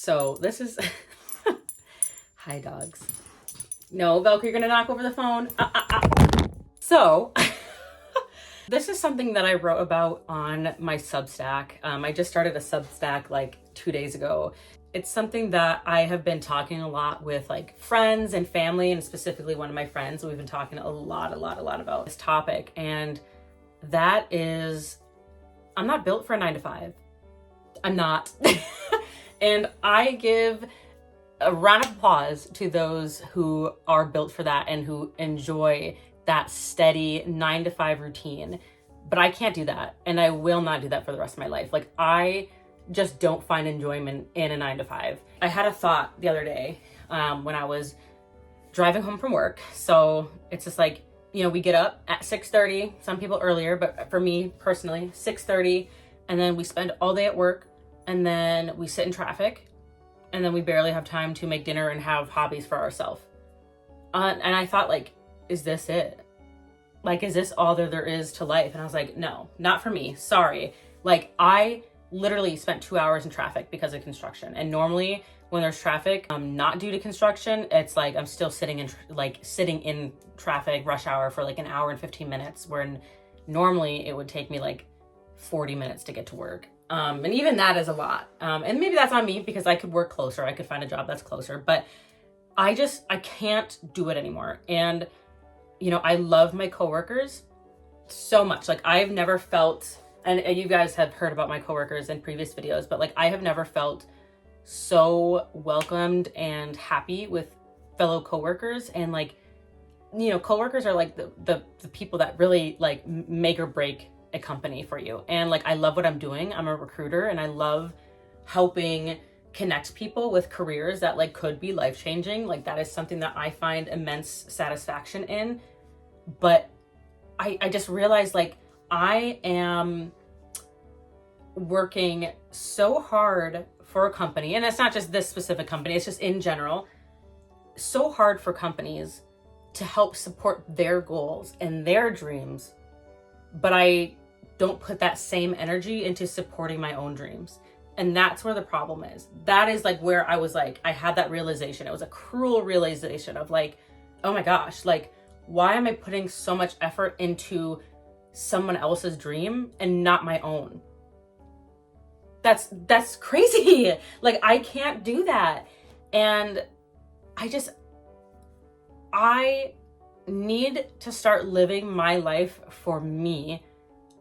So this is, hi dogs. No, Velcro, you're gonna knock over the phone. So this is something that I wrote about on my Substack. I just started a Substack like 2 days ago. It's something that I have been talking a lot with like friends and family, and specifically one of my friends. We've been talking a lot about this topic, and that is, I'm not built for a 9 to 5. I'm not. And I give a round of applause to those who are built for that and who enjoy that steady 9 to 5 routine. But I can't do that, and I will not do that for the rest of my life. Like, I just don't find enjoyment in a 9 to 5. I had a thought the other day when I was driving home from work. So it's just like, you know, we get up at 6:30, some people earlier, but for me personally, 6:30, and then we spend all day at work, and then we sit in traffic, and then we barely have time to make dinner and have hobbies for ourselves. And I thought, like, is this it? Like, is this all there is to life? And I was like, no, not for me. Sorry. Like, I literally spent 2 hours in traffic because of construction. And normally when there's traffic, not due to construction, it's like I'm still sitting in traffic rush hour for like an hour and 15 minutes, where normally it would take me like 40 minutes to get to work. And even that is a lot. And maybe that's on me because I could work closer. I could find a job that's closer, but I can't do it anymore. And, you know, I love my coworkers so much. Like, I've never felt, and you guys have heard about my coworkers in previous videos, but like, I have never felt so welcomed and happy with fellow coworkers. And like, you know, coworkers are like the people that really like make or break a company for you. And like, I love what I'm doing. I'm a recruiter, and I love helping connect people with careers that like could be life-changing. Like, that is something that I find immense satisfaction in. But I just realized, like, I am working so hard for a company, and it's not just this specific company, it's just in general, so hard for companies to help support their goals and their dreams, but I don't put that same energy into supporting my own dreams. And that's where the problem is. That is like where I was like, I had that realization. It was a cruel realization of like, oh my gosh, like, why am I putting so much effort into someone else's dream and not my own? That's crazy. Like, I can't do that. And I need to start living my life for me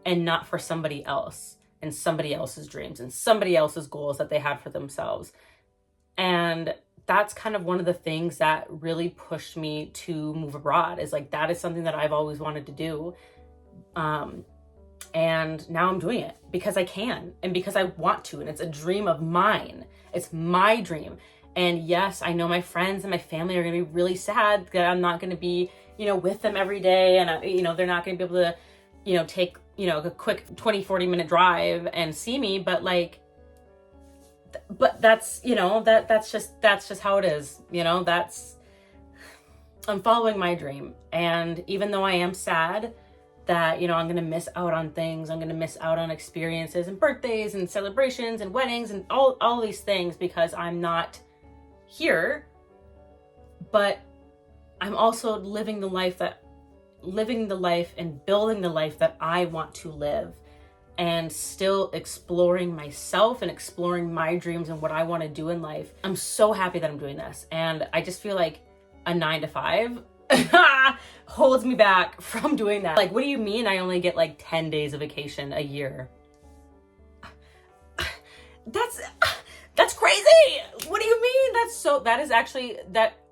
and not for somebody else and somebody else's dreams and somebody else's goals that they had for themselves. And that's kind of one of the things that really pushed me to move abroad, is like, that is something that I've always wanted to do. And now I'm doing it because I can and because I want to. And it's a dream of mine. It's my dream. And yes, I know my friends and my family are going to be really sad that I'm not going to be, you know, with them every day. And, you know, they're not going to be able to, you know, take, you know, a quick 20-40 minute drive and see me. But like, but that's, you know, that's just how it is. You know, I'm following my dream. And even though I am sad that, you know, I'm going to miss out on things, I'm going to miss out on experiences and birthdays and celebrations and weddings and all these things because I'm not here, but I'm also living the life and building the life that I want to live, and still exploring myself and exploring my dreams and what I want to do in life. I'm so happy that I'm doing this. And I just feel like a 9 to 5 holds me back from doing that. Like, what do you mean I only get like 10 days of vacation a year? That's crazy. What do you mean?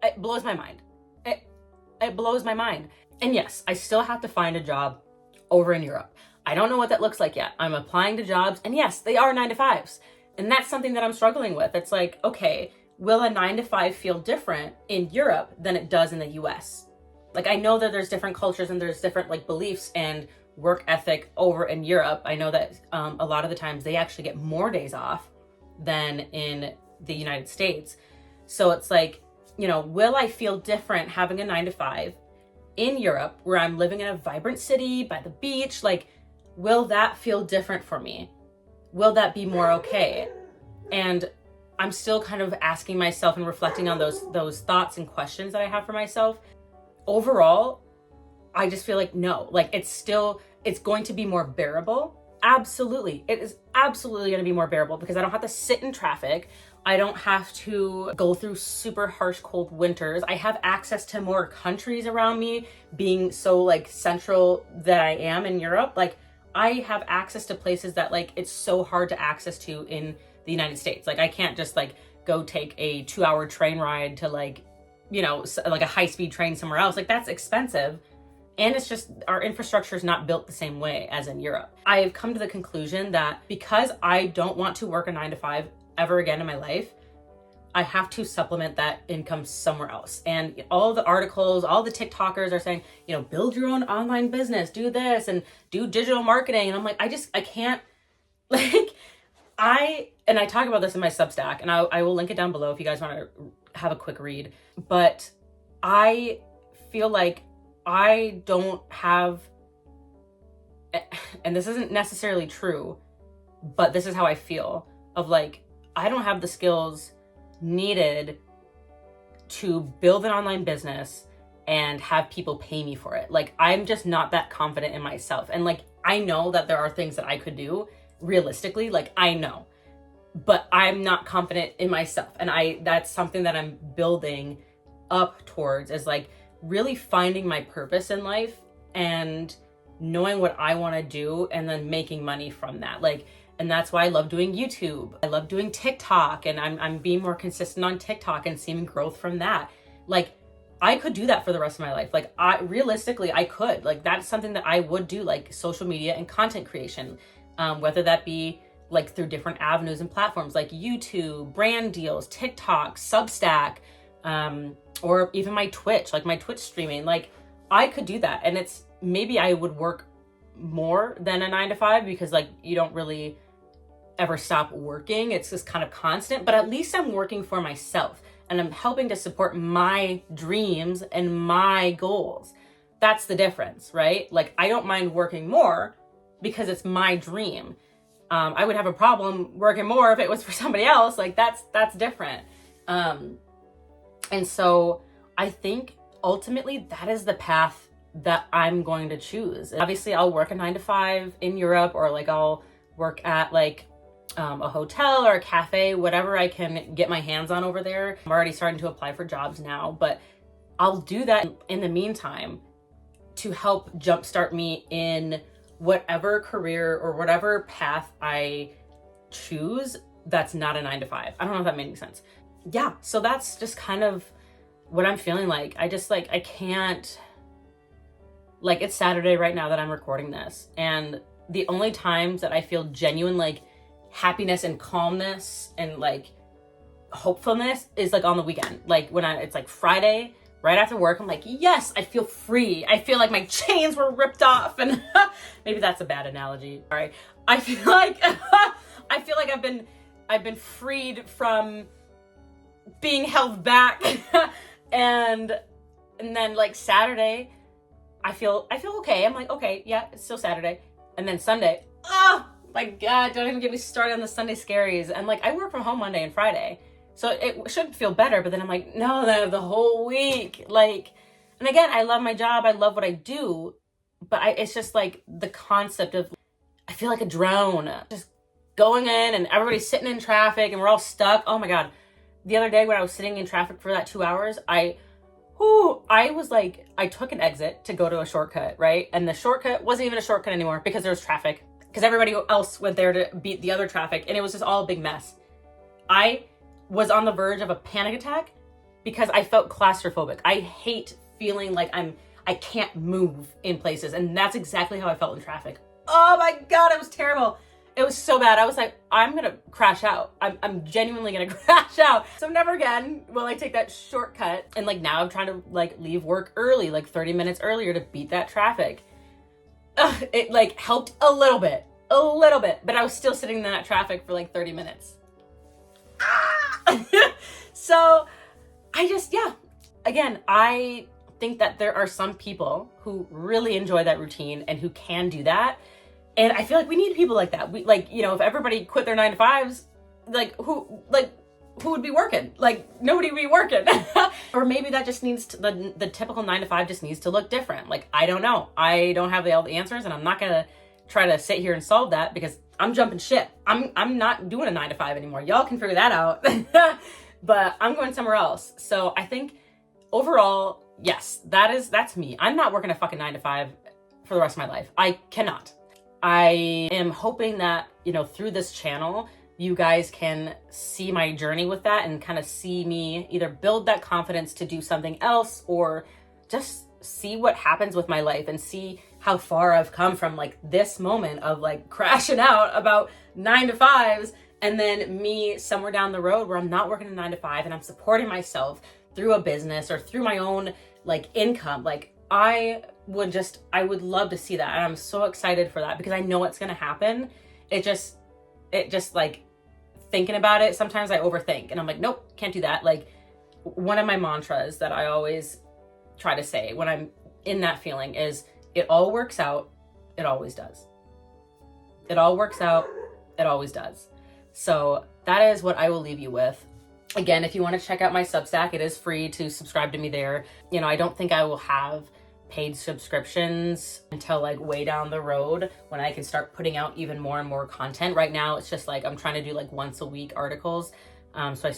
It blows my mind. It blows my mind. And yes, I still have to find a job over in Europe. I don't know what that looks like yet. I'm applying to jobs, and yes, they are 9 to 5s. And that's something that I'm struggling with. It's like, okay, will a 9 to 5 feel different in Europe than it does in the US? Like, I know that there's different cultures and there's different like beliefs and work ethic over in Europe. I know that a lot of the times they actually get more days off than in the United States. So it's like, you know, will I feel different having a 9 to 5 in Europe where I'm living in a vibrant city by the beach? Like, will that feel different for me? Will that be more okay? And I'm still kind of asking myself and reflecting on those thoughts and questions that I have for myself. Overall, I just feel like no, like it's going to be more bearable. Absolutely. It is absolutely going to be more bearable because I don't have to sit in traffic. I don't have to go through super harsh cold winters. I have access to more countries around me, being so like central that I am in Europe. Like I have access to places that like it's so hard to access to in the United States. Like I can't just like go take a 2-hour train ride to like, you know, like a high-speed train somewhere else. Like that's expensive. And it's just, our infrastructure is not built the same way as in Europe. I have come to the conclusion that because I don't want to work a 9-to-5 ever again in my life, I have to supplement that income somewhere else. And all the articles, all the TikTokers are saying, you know, build your own online business, do this and do digital marketing. And I'm like, I can't, like, and I talk about this in my Substack, and I will link it down below if you guys want to have a quick read. But I feel like I don't have, and this isn't necessarily true, but this is how I feel, of like, I don't have the skills needed to build an online business and have people pay me for it. Like, I'm just not that confident in myself. And like, I know that there are things that I could do realistically, like I know, but I'm not confident in myself. And that's something that I'm building up towards, is like really finding my purpose in life and knowing what I want to do and then making money from that. Like, and that's why I love doing YouTube. I love doing TikTok, and I'm being more consistent on TikTok and seeing growth from that. Like, I could do that for the rest of my life. Like, realistically, I could. Like, that's something that I would do, like social media and content creation, whether that be like through different avenues and platforms like YouTube, brand deals, TikTok, Substack, or even my Twitch, like my Twitch streaming. Like, I could do that. And it's, maybe I would work more than a 9-to-5 because like you don't really ever stop working. It's just kind of constant, but at least I'm working for myself and I'm helping to support my dreams and my goals. That's the difference, right? Like, I don't mind working more because it's my dream. I would have a problem working more if it was for somebody else. Like, that's different. And so I think ultimately that is the path that I'm going to choose. Obviously, I'll work a 9-to-5 in Europe, or like I'll work at like a hotel or a cafe, whatever I can get my hands on over there. I'm already starting to apply for jobs now, but I'll do that in the meantime to help jumpstart me in whatever career or whatever path I choose that's not a 9-to-5. I don't know if that made any sense. Yeah, so that's just kind of what I'm feeling like. I just like, I can't, like, it's Saturday right now that I'm recording this, and the only times that I feel genuine like happiness and calmness and like hopefulness is like on the weekend. Like when it's like Friday right after work, I'm like, yes, I feel free. I feel like my chains were ripped off, and maybe that's a bad analogy. All right. I feel like I've been freed from being held back. and then like Saturday, I feel okay. I'm like, okay, yeah, it's still Saturday. And then Sunday, oh my God, don't even get me started on the Sunday scaries. And like, I work from home Monday and Friday, so it should feel better. But then I'm like, no, the whole week. Like, and again, I love my job. I love what I do. But it's just like the concept of, I feel like a drone just going in and everybody's sitting in traffic and we're all stuck. Oh my God. The other day when I was sitting in traffic for that 2 hours, I was like, I took an exit to go to a shortcut, right? And the shortcut wasn't even a shortcut anymore because there was traffic, because everybody else went there to beat the other traffic, and it was just all a big mess. I was on the verge of a panic attack because I felt claustrophobic. I hate feeling like I can't move in places, and that's exactly how I felt in traffic. Oh my God, it was terrible. It was so bad. I was like, I'm gonna crash out. I'm genuinely gonna crash out. So never again will I take that shortcut. And like now I'm trying to like leave work early, like 30 minutes earlier to beat that traffic. It like helped a little bit, but I was still sitting in that traffic for like 30 minutes. So I just, yeah, again, I think that there are some people who really enjoy that routine and who can do that. And I feel like we need people like that. We like, you know, if everybody quit their 9-to-5s, like who who would be working? Like, nobody would be working. Or maybe that just needs to, the typical 9 to 5 just needs to look different. Like, I don't know. I don't have all the answers, and I'm not gonna try to sit here and solve that because I'm jumping ship. I'm not doing a 9 to 5 anymore. Y'all can figure that out. But I'm going somewhere else. So I think overall, yes, that's me. I'm not working a fucking 9 to 5 for the rest of my life. I cannot. I am hoping that, you know, through this channel, you guys can see my journey with that and kind of see me either build that confidence to do something else or just see what happens with my life and see how far I've come from like this moment of like crashing out about 9 to 5s and then me somewhere down the road where I'm not working a 9 to 5 and I'm supporting myself through a business or through my own like income. Like I would love to see that. And I'm so excited for that because I know it's going to happen. It just like thinking about it, sometimes I overthink and I'm like, nope, can't do that. Like one of my mantras that I always try to say when I'm in that feeling is it all works out. It always does. It all works out. It always does. So that is what I will leave you with. Again, if you want to check out my Substack, it is free to subscribe to me there. You know, I don't think I will have paid subscriptions until like way down the road when I can start putting out even more and more content. Right now, it's just like I'm trying to do like once a week articles. So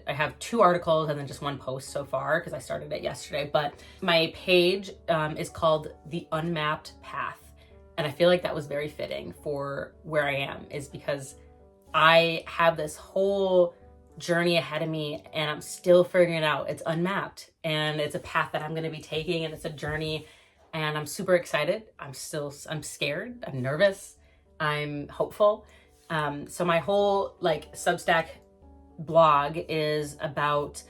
I have 2 articles and then just 1 post so far because I started it yesterday. But my page is called The Unmapped Path. And I feel like that was very fitting for where I am, is because I have this whole journey ahead of me and I'm still figuring it out. It's unmapped and it's a path that I'm going to be taking and it's a journey and I'm super excited. I'm scared. I'm nervous. I'm hopeful. So my whole like Substack blog is about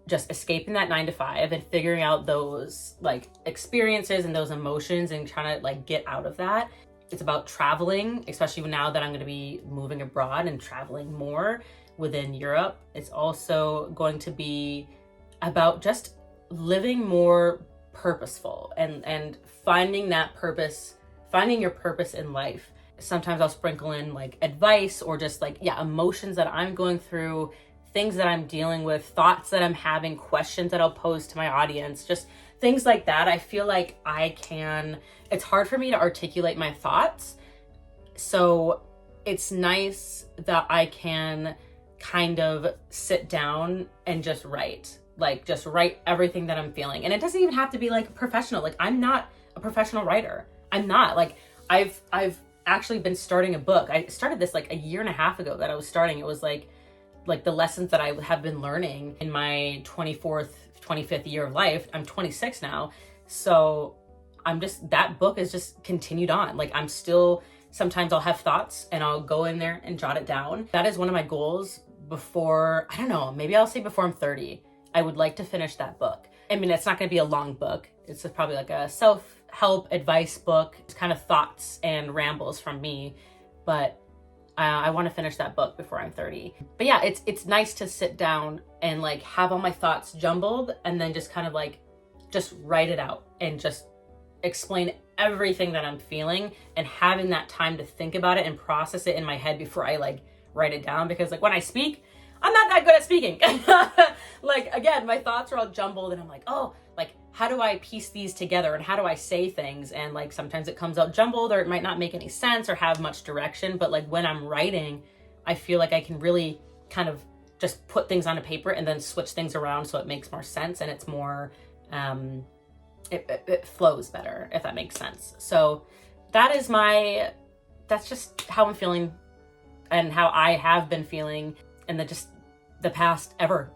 just escaping that 9 to 5 and figuring out those like experiences and those emotions and trying to like get out of that. It's about traveling, especially now that I'm going to be moving abroad and traveling more within Europe. It's also going to be about just living more purposeful and finding that purpose, finding your purpose in life. Sometimes I'll sprinkle in like advice or just like, emotions that I'm going through, things that I'm dealing with, thoughts that I'm having, questions that I'll pose to my audience, just things like that. I feel like it's hard for me to articulate my thoughts. So it's nice that I can kind of sit down and just write everything that I'm feeling. And it doesn't even have to be like professional. Like I'm not a professional writer. I'm not. Like I've actually been starting a book. I started this like a year and a half ago that I was starting. It was like the lessons that I have been learning in my 24th, 25th year of life. I'm 26 now. So that book is just continued on. Like I'm still, sometimes I'll have thoughts and I'll go in there and jot it down. That is one of my goals before, I don't know, maybe I'll say before I'm 30, I would like to finish that book. I mean, it's not going to be a long book. It's probably like a self-help advice book. It's kind of thoughts and rambles from me, but I want to finish that book before I'm 30. But yeah, it's nice to sit down and like have all my thoughts jumbled and then just kind of like, just write it out and just explain everything that I'm feeling and having that time to think about it and process it in my head before I like write it down. Because like when I speak, I'm not that good at speaking. Like again, my thoughts are all jumbled and I'm like, oh, like how do I piece these together and how do I say things? And like sometimes it comes out jumbled or it might not make any sense or have much direction. But like when I'm writing, I feel like I can really kind of just put things on a paper and then switch things around so it makes more sense and it's more, it flows better, if that makes sense. So that's just how I'm feeling and how I have been feeling in the past ever.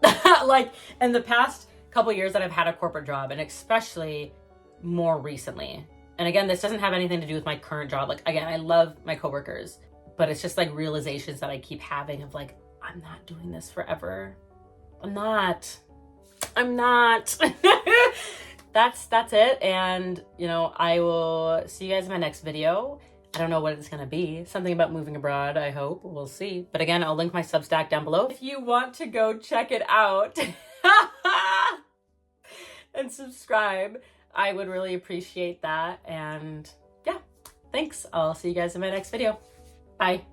Like in the past couple of years that I've had a corporate job and especially more recently. And again, this doesn't have anything to do with my current job. Like again, I love my coworkers, but it's just like realizations that I keep having of like, I'm not doing this forever. I'm not. That's it. And you know, I will see you guys in my next video. I don't know what it's gonna be. Something about moving abroad, I hope. We'll see. But again, I'll link my Substack down below if you want to go check it out. And subscribe. I would really appreciate that. And yeah, thanks. I'll see you guys in my next video. Bye.